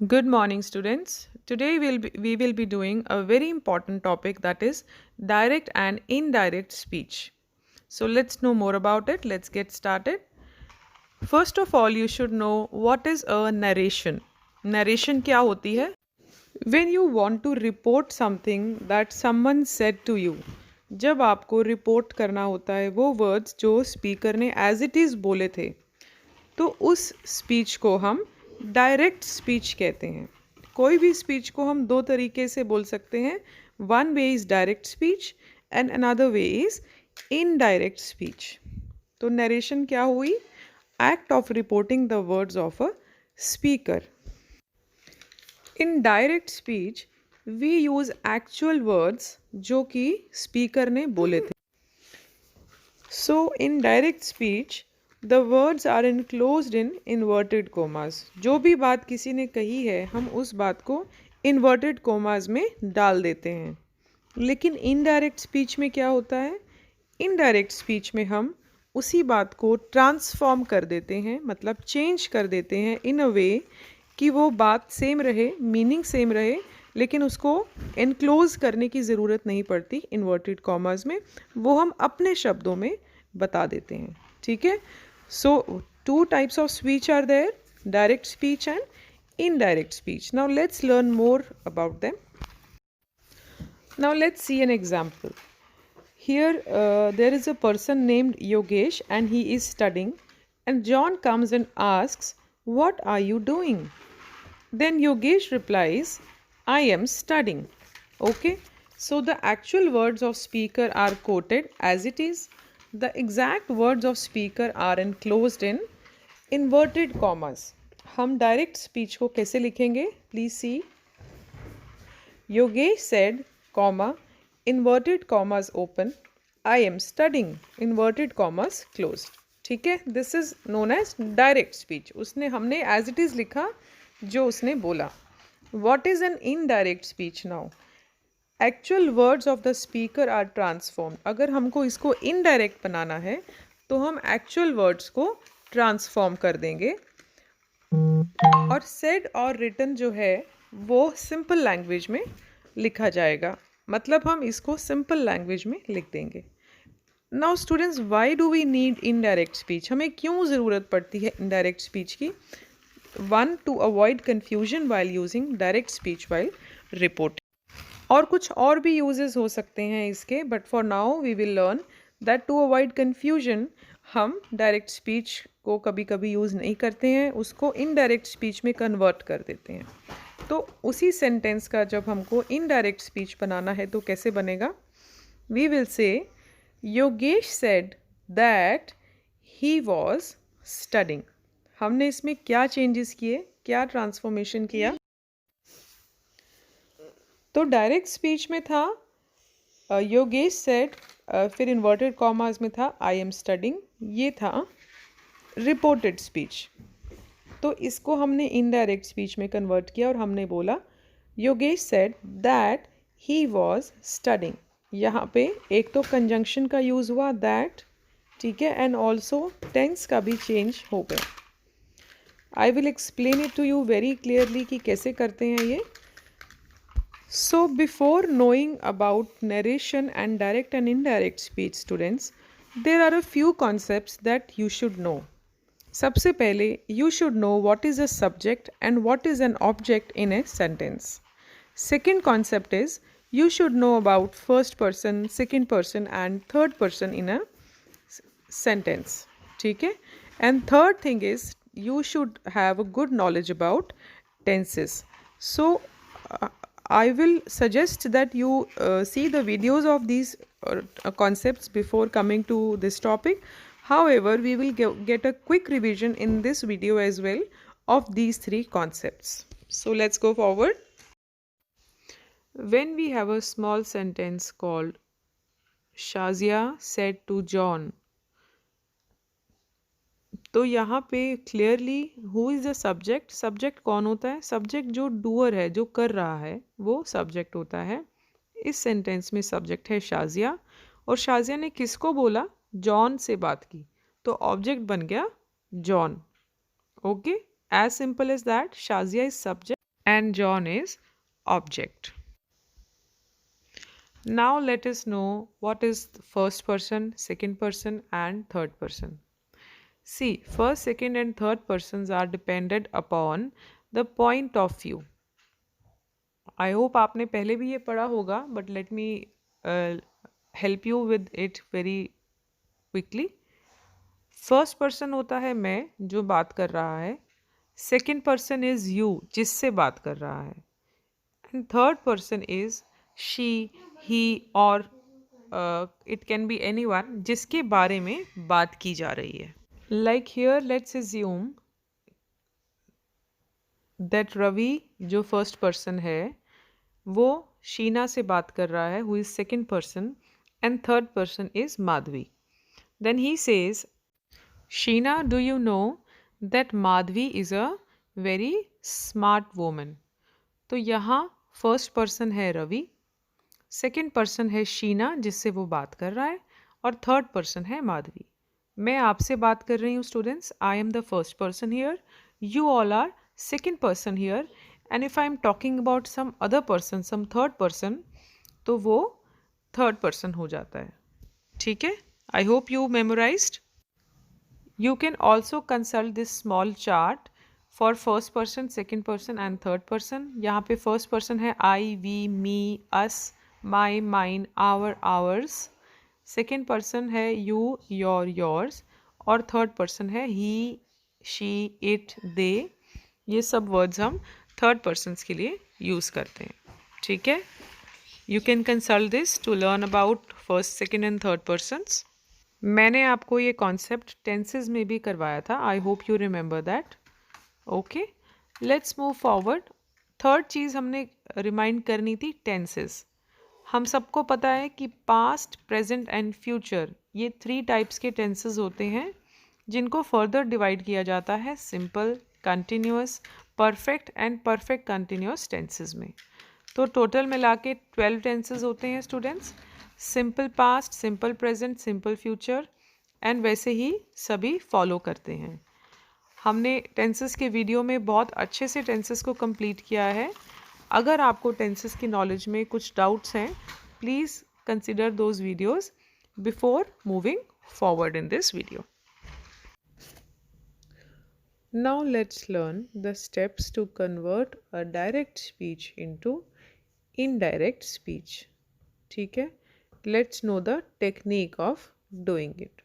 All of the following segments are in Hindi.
Good morning, students. Today we will be doing a very important topic, that is direct and indirect speech. So let's know more about it. Let's get started. First of all, you should know what is a narration. Narration क्या होती है? When you want to report something that someone said to you, जब आपको रिपोर्ट करना होता है वो वर्ड्स जो स्पीकर ने एज इट इज़ बोले थे, तो उस स्पीच को हम डायरेक्ट स्पीच कहते हैं। कोई भी स्पीच को हम दो तरीके से बोल सकते हैं। One way is direct speech and another way is indirect speech. तो नरेशन क्या हुई? Act of reporting the words of a speaker. In direct speech we use actual words जो कि स्पीकर ने बोले थे। So in direct speech the words are enclosed in inverted commas. जो भी बात किसी ने कही है हम उस बात को इन्वर्टेड कोमास में डाल देते हैं। लेकिन इनडायरेक्ट स्पीच में क्या होता है? इनडायरेक्ट स्पीच में हम उसी बात को ट्रांसफॉर्म कर देते हैं, मतलब चेंज कर देते हैं इन अ वे कि वो बात सेम रहे, मीनिंग सेम रहे, लेकिन उसको एनक्लोज करने की ज़रूरत नहीं पड़ती इन्वर्टेड कॉमास में। वो हम अपने शब्दों में बता देते हैं। ठीक है? So, two types of speech are there, direct speech and indirect speech. Now, let's learn more about them. Now, let's see an example. Here, there is a person named Yogesh and he is studying, and John comes and asks, "What are you doing?" Then Yogesh replies, "I am studying." Okay, so the actual words of speaker are quoted as it is. The exact words of speaker are enclosed in inverted commas. हम direct speech को कैसे लिखेंगे? Please see. Yogesh said, comma, inverted commas open, I am studying, inverted commas closed. ठीक है? This is known as direct speech. उसने हमने as it is लिखा जो उसने बोला. What is an indirect speech now? Actual words of the speaker are transform. अगर हमको इसको इनडायरेक्ट बनाना है तो हम एक्चुअल वर्ड्स को ट्रांसफॉर्म कर देंगे और सेड और रिटन जो है वो सिंपल लैंग्वेज में लिखा जाएगा। मतलब हम इसको सिंपल लैंग्वेज में लिख देंगे। Now students, why do we need indirect speech? हमें क्यों ज़रूरत पड़ती है इनडायरेक्ट स्पीच की? One, to avoid confusion while using direct speech while reporting. और कुछ और भी यूजेस हो सकते हैं इसके, but for now we will learn that to avoid confusion हम डायरेक्ट स्पीच को कभी कभी यूज़ नहीं करते हैं, उसको इनडायरेक्ट स्पीच में कन्वर्ट कर देते हैं। तो उसी सेंटेंस का जब हमको इनडायरेक्ट स्पीच बनाना है तो कैसे बनेगा? We will say Yogesh said that he was studying. हमने इसमें क्या चेंजेस किए, क्या ट्रांसफॉर्मेशन किया? तो डायरेक्ट स्पीच में था योगेश सेड, फिर इन्वर्टेड कॉमास में था आई एम स्टडिंग, ये था रिपोर्टेड स्पीच। तो इसको हमने इनडायरेक्ट स्पीच में कन्वर्ट किया और हमने बोला Yogesh said that he was studying. यहाँ पे एक तो कंजंक्शन का यूज़ हुआ दैट, ठीक है, एंड ऑल्सो टेंस का भी चेंज हो गया। I will explain it to you very clearly कि कैसे करते हैं ये। So before knowing about narration and direct and indirect speech, students, there are a few concepts that you should know. सबसे पहले you should know what is a subject and what is an object in a sentence. Second concept is you should know about first person, second person and third person in a sentence. ठीक है? And third thing is you should have a good knowledge about tenses. So I will suggest that you see the videos of these concepts before coming to this topic. However, we will get a quick revision in this video as well of these three concepts. So let's go forward. When we have a small sentence called Shazia said to John, तो यहाँ पे clearly who is the subject? Subject कौन होता है? सब्जेक्ट जो डूअर है, जो कर रहा है, वो सब्जेक्ट होता है। इस सेंटेंस में सब्जेक्ट है शाजिया, और शाजिया ने किसको बोला? जॉन से बात की, तो ऑब्जेक्ट बन गया John. Okay, as simple as that, Shazia is subject and John is object. Now let us know what is first person, second person and third person. See, first, second and third persons are dependent upon the point of view. I hope आपने पहले भी ये पढ़ा होगा, but let me help you with it very quickly. First person होता है मैं, जो बात कर रहा है. सेकेंड पर्सन इज यू, जिससे बात कर रहा है. And third person is she, he और इट कैन बी एनीवन, जिसके बारे में बात की जा रही है. Like here let's assume that Ravi, जो फर्स्ट पर्सन है, वो शीना से बात कर रहा है, who is second person, and third person is Madhavi. Then he says, Sheena, do you know that Madhvi is a very smart woman? तो यहाँ फर्स्ट पर्सन है रवि, सेकेंड पर्सन है शीना जिससे वो बात कर रहा है, और थर्ड पर्सन है माधवी. मैं आपसे बात कर रही हूँ students. I am the first person here, you all are second person here, and if I am talking about some other person, some third person, तो वो थर्ड पर्सन हो जाता है. ठीक है? I hope you memorized. You can also consult this small chart for first person, second person and third person. यहाँ पे first person है I, we, me, us, my, mine, our, ours. Second person है you, your, yours. और third person है he, she, it, they. ये सब words हम third persons के लिए use करते हैं. ठीक है? You can consult this to learn about first, second and third persons. मैंने आपको ये कॉन्सेप्ट टेंसेस में भी करवाया था. I hope you remember that. Okay, let's move forward. Third चीज़ हमने रिमाइंड करनी थी, टेंसेस. हम सबको पता है कि पास्ट, प्रेजेंट एंड फ्यूचर, ये 3 टाइप्स के टेंसेस होते हैं, जिनको फर्दर डिवाइड किया जाता है simple, continuous, perfect and perfect continuous tenses में. तो टोटल मिला के 12 टेंसेस होते हैं students. Simple past, simple present, simple future, and वैसे ही सभी फॉलो करते हैं. हमने टेंसेस के वीडियो में बहुत अच्छे से टेंसेस को कंप्लीट किया है. अगर आपको टेंसेस की नॉलेज में कुछ डाउट्स हैं, please consider those videos before moving forward in this video. Now let's learn the steps to convert a direct speech into indirect speech. ठीक है? Let's know the technique of doing it.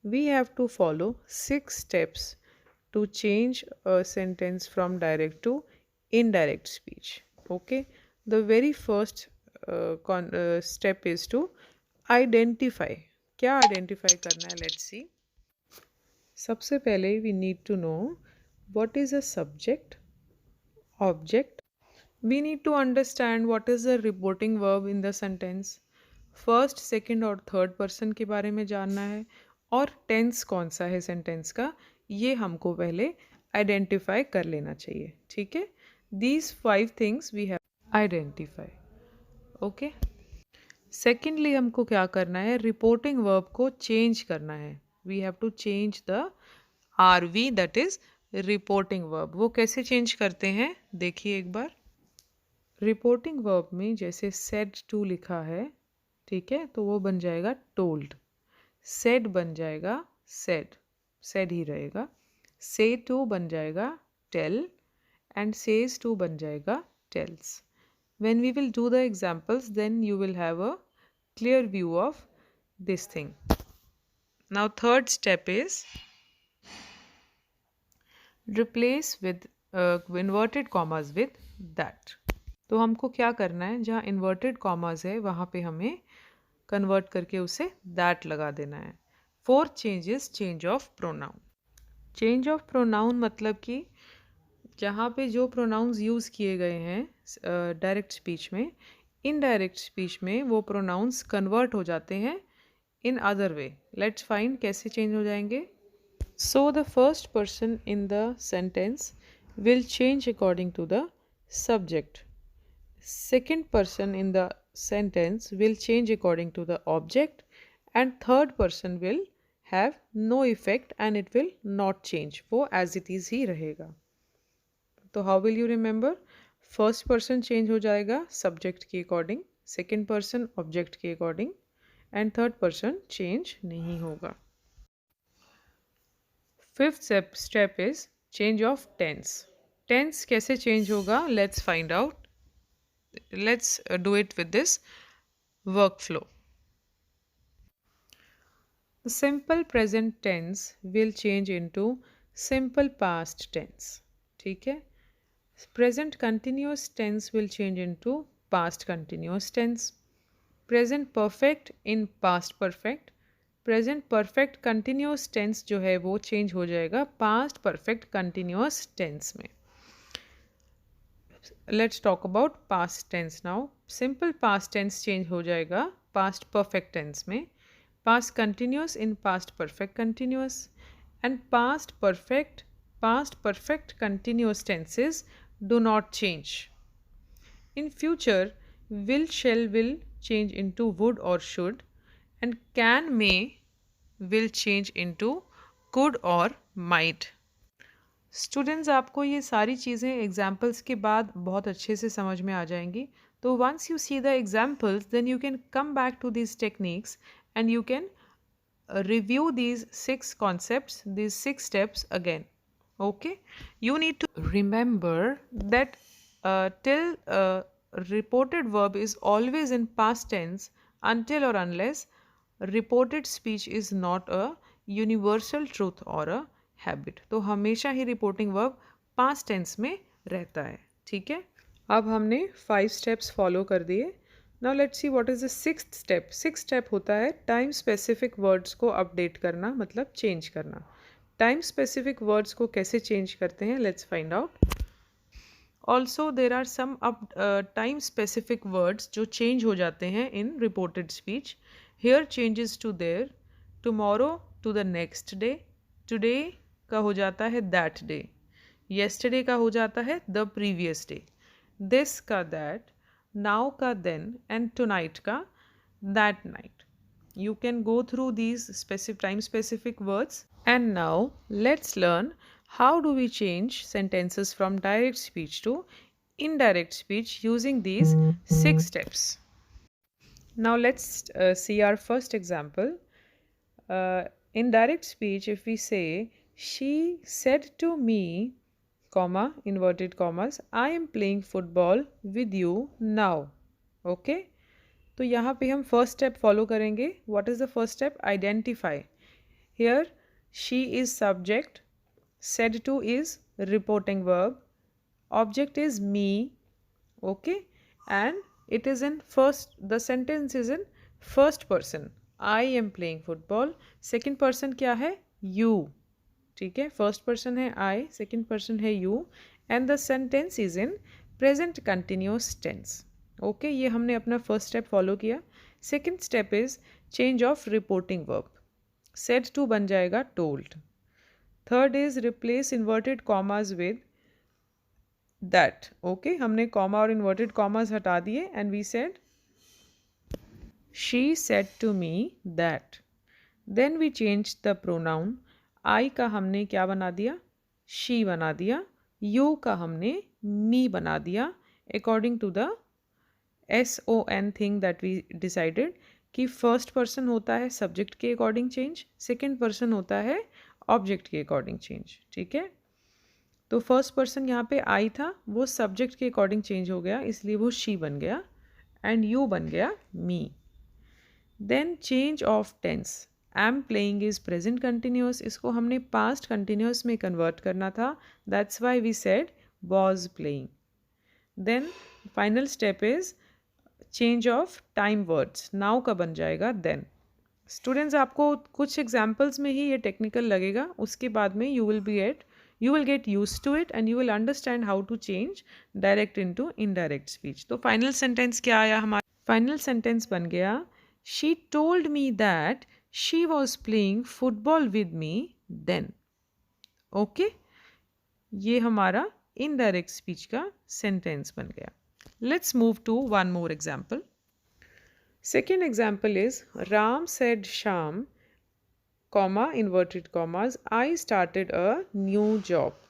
We have to follow 6 steps to change a sentence from direct to indirect speech. Okay, the very first step is to identify. क्या identify करना है? Let's see. सबसे पहले we need to know what is a subject, object. We need to understand what is the reporting verb in the sentence. First, second और थर्ड पर्सन के बारे में जानना है, और टेंस कौन सा है सेंटेंस का, ये हमको पहले आइडेंटिफाई कर लेना चाहिए. ठीक है? These 5 things we have identify. Okay. Secondly हमको क्या करना है? रिपोर्टिंग वर्ब को चेंज करना है. We have to change the R V, that is reporting verb. वो कैसे चेंज करते हैं देखिए एक बार. रिपोर्टिंग वर्ब में जैसे सेड टू लिखा है, ठीक है, तो वो बन जाएगा टोल्ड. सेड बन जाएगा सेड, सेड ही रहेगा. से टू बन जाएगा टेल, एंड सेज टू बन जाएगा tells. When we will do the examples, then you will have a clear view of this thing. Now third step is replace with inverted commas with that. तो हमको क्या करना है? जहाँ इन्वर्टेड कॉमास है वहाँ पे हमें कन्वर्ट करके उसे दैट लगा देना है. Fourth change is change of pronoun. Change of pronoun मतलब कि जहाँ पे जो प्रोनाउंस यूज़ किए गए हैं डायरेक्ट स्पीच में, इनडायरेक्ट स्पीच में वो प्रोनाउंस कन्वर्ट हो जाते हैं in other way. Let's find कैसे चेंज हो जाएंगे. So the first person in the sentence will change according to the subject. Second person in the sentence will change according to the object, and third person will have no effect and it will not change. वो as it is ही रहेगा. तो how will you remember? First person change हो जाएगा सब्जेक्ट के अकॉर्डिंग, सेकेंड पर्सन ऑब्जेक्ट के according, and third person change नहीं होगा। Fifth step is change of tense. Tense कैसे चेंज होगा, let's find out. Let's do it with this workflow. The simple present tense will change into simple past tense. ठीक है? Present continuous tense will change into past continuous tense. Present perfect in past perfect. Present perfect continuous tense जो है वो change हो जाएगा past perfect continuous tense में. Let's talk about past tense now. Simple past tense change हो जाएगा past perfect tense में, past continuous in past perfect continuous, and past perfect continuous tenses do not change. In future, will change into would or should, and can may will change into could or might. Students, आपको ये सारी चीज़ें एग्जाम्पल्स के बाद बहुत अच्छे से समझ में आ जाएंगी। तो once you see the examples then you can come back to these techniques and you can review these 6 concepts, these 6 steps again. Okay, you need to remember that till reported verb is always in past tense until or unless reported speech is not a universal truth or a habit. तो हमेशा ही रिपोर्टिंग वर्ब पास्ट टेंस में रहता है। ठीक है, अब हमने 5 स्टेप्स फॉलो कर दिए। Now let's see what is the sixth step. Sixth step होता है टाइम स्पेसिफिक वर्ड्स को अपडेट करना, मतलब चेंज करना। टाइम स्पेसिफिक वर्ड्स को कैसे चेंज करते हैं, let's find out. Also there are some time specific words जो चेंज हो जाते हैं in reported speech. Here changes to there, tomorrow to the next day, today का हो जाता है दैट डे, येस्टरडे का हो जाता है द प्रीवियस डे, दिस का दैट, नाउ का देन, एंड टुनाइट का that night. You can go through these time specific words. And now let's learn how do we change sentences from direct speech to indirect speech using these 6 steps. Now let's see our first example. In direct speech, if we say she said to me, comma, inverted commas, I am playing football with you now. Okay, तो यहाँ पे हम फर्स्ट स्टेप फॉलो करेंगे. What is the first step? Identify. Here she is subject, said to is reporting verb, object is me, okay, and it is in first, the sentence is in first person. I am playing football. second person क्या है? you. ठीक है, फर्स्ट पर्सन है आई, सेकेंड पर्सन है you, and the sentence is in present continuous tense. Okay, ये हमने अपना फर्स्ट स्टेप फॉलो किया. Second step is change of reporting verb. Said to बन जाएगा told. Third is replace inverted commas with that. Okay, हमने कॉमा और इन्वर्टेड कॉमाज हटा दिए and we said she said to me that. Then we change the pronoun. I का हमने क्या बना दिया? शी बना दिया. यू का हमने मी बना दिया according to the SON thing that we decided कि फर्स्ट पर्सन होता है सब्जेक्ट के अकॉर्डिंग चेंज, सेकेंड पर्सन होता है ऑब्जेक्ट के अकॉर्डिंग चेंज. ठीक है, तो फर्स्ट पर्सन यहाँ पे आई था, वो सब्जेक्ट के अकॉर्डिंग चेंज हो गया, इसलिए वो शी बन गया एंड यू बन गया me. Then change of tense. Am playing is present continuous, इसको हमने पास्ट कंटिन्यूस में कन्वर्ट करना था, that's why we said was playing. Then final step is change of time words. Now का बन जाएगा देन. स्टूडेंट्स, आपको कुछ एग्जाम्पल्स में ही ये टेक्निकल लगेगा, उसके बाद में you will get use to it and you will understand how to change direct into indirect speech. तो फाइनल सेंटेंस क्या आया हमारा? फाइनल सेंटेंस बन गया she told me that she was playing football with me then. Okay, ये हमारा indirect speech का sentence बन गया. Let's move to one more example. Second example is Ram said Sham, comma, inverted commas, I started a new job.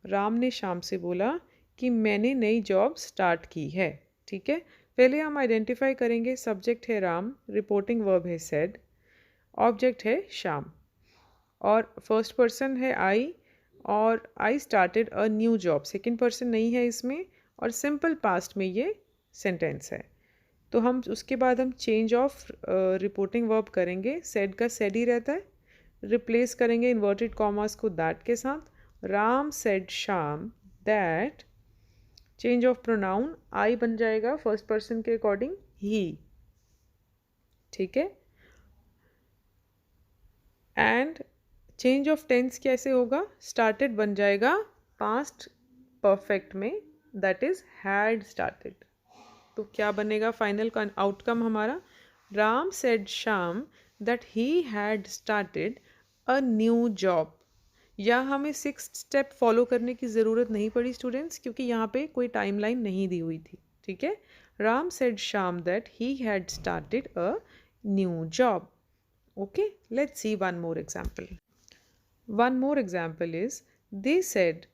Ram ने श्याम से बोला कि मैंने नई जॉब स्टार्ट की है। ठीक है, पहले हम आइडेंटिफाई करेंगे। सब्जेक्ट है राम, रिपोर्टिंग वर्ब है सेड, ऑब्जेक्ट है श्याम, और फर्स्ट पर्सन है आई, और I started a new job, second person नहीं है इसमें, और सिंपल पास्ट में ये सेंटेंस है। तो हम उसके बाद हम चेंज ऑफ रिपोर्टिंग वर्ब करेंगे। सेड का सेड ही रहता है, रिप्लेस करेंगे इन्वर्टेड कॉमर्स को दैट के साथ। Ram said Shyam that, change of pronoun, I बन जाएगा फर्स्ट पर्सन के अकॉर्डिंग ही। ठीक है, एंड चेंज ऑफ टेंस कैसे होगा? स्टार्टेड बन जाएगा पास्ट परफेक्ट में, दैट इज हैड स्टार्टेड। तो क्या बनेगा फाइनल आउटकम हमारा? Ram said Shyam that he had started a new job. या हमें सिक्स्थ स्टेप फॉलो करने की ज़रूरत नहीं पड़ी स्टूडेंट्स, क्योंकि यहाँ पे कोई टाइमलाइन नहीं दी हुई थी। ठीक है, Ram said Shyam that he had started a new job. Okay, let's see one more example. One more example is, they said,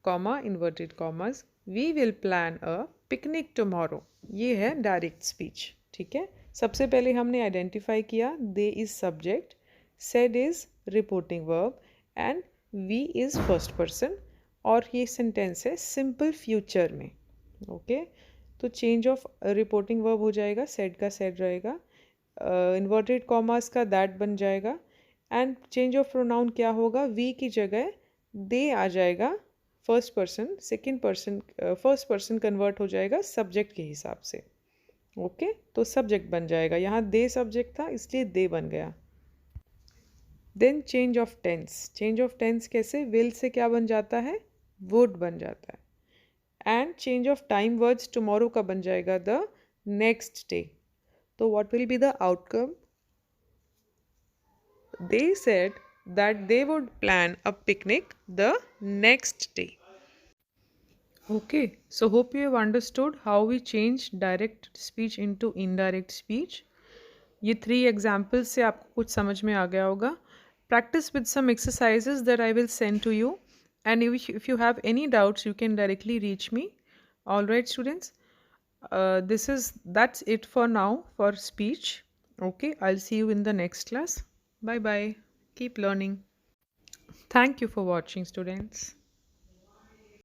comma, inverted commas, we will plan a picnic tomorrow. ये है डायरेक्ट स्पीच। ठीक है, सबसे पहले हमने आइडेंटिफाई किया they is subject, said is reporting verb and we is first person, और ये सेंटेंस है सिंपल फ्यूचर में। ओके, तो चेंज ऑफ रिपोर्टिंग वर्ब हो जाएगा, said का said रहेगा, इन्वर्टेड कॉमास का दैट बन जाएगा, एंड चेंज ऑफ प्रोनाउन क्या होगा? वी की जगह दे आ जाएगा first person, second person first person convert हो जाएगा सब्जेक्ट के हिसाब से। ओके, तो सब्जेक्ट बन जाएगा, यहाँ दे सब्जेक्ट था इसलिए दे बन गया। Then change of tense, change of tense कैसे? विल से क्या बन जाता है? वुड बन जाता है। And change of time words tomorrow का बन जाएगा the next day. So what will be the outcome? They said that they would plan a picnic the next day. Okay, so hope you have understood how we change direct speech into indirect speech. ये 3 examples से आपको कुछ समझ में आ गया होगा. Practice with some exercises that I will send to you. And if you have any doubts, you can directly reach me. All right, students. That's it for now for speech. Okay, I'll see you in the next class. Bye bye. Keep learning. Thank you for watching, students.